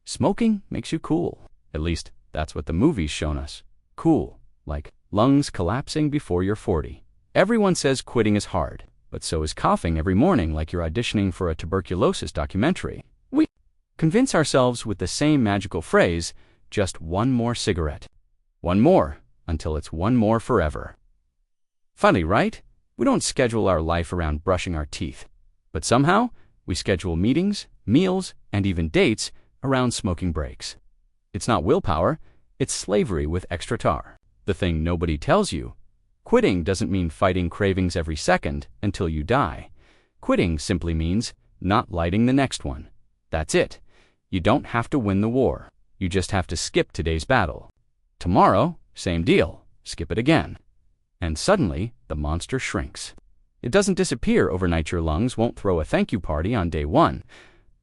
Smoking makes you cool. At least, that's what the movie's shown us. Cool, like lungs collapsing before you're 40. Everyone says quitting is hard, but so is coughing every morning like you're auditioning for a tuberculosis documentary. We convince ourselves with the same magical phrase, just one more cigarette. One more, until it's one more forever. Funny, right? We don't schedule our life around brushing our teeth, but somehow we schedule meetings, meals, and even dates around smoking breaks. It's not willpower, it's slavery with extra tar. The thing nobody tells you: quitting doesn't mean fighting cravings every second until you die. Quitting simply means not lighting the next one. That's it. You don't have to win the war. You just have to skip today's battle. Tomorrow, same deal. Skip it again. And suddenly, the monster shrinks. It doesn't disappear overnight. Your lungs won't throw a thank you party on day one.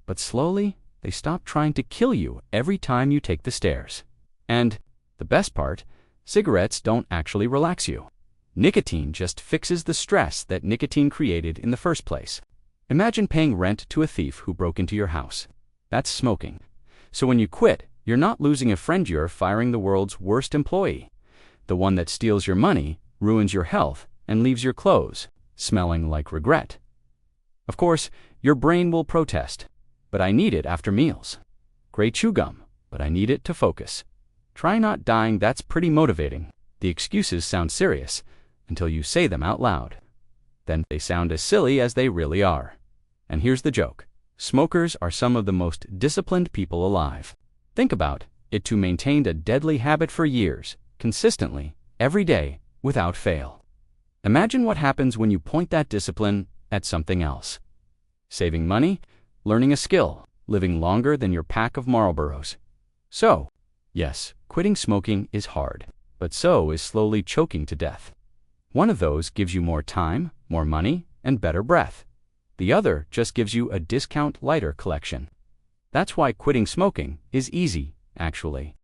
But slowly, they stop trying to kill you every time you take the stairs. And the best part, cigarettes don't actually relax you. Nicotine just fixes the stress that nicotine created in the first place. Imagine paying rent to a thief who broke into your house. That's smoking. So when you quit, you're not losing a friend, you're firing the world's worst employee. The one that steals your money, ruins your health, and leaves your clothes smelling like regret. Of course, your brain will protest. But I need it after meals. Great chew gum, but I need it to focus. Try not dying, that's pretty motivating. The excuses sound serious until you say them out loud. Then they sound as silly as they really are. And here's the joke. Smokers are some of the most disciplined people alive. Think about it: to maintain a deadly habit for years, consistently, every day, without fail. Imagine what happens when you point that discipline at something else. Saving money, learning a skill, living longer than your pack of Marlboros. So, yes, quitting smoking is hard, but so is slowly choking to death. One of those gives you more time, more money, and better breath. The other just gives you a discount lighter collection. That's why quitting smoking is easy, actually.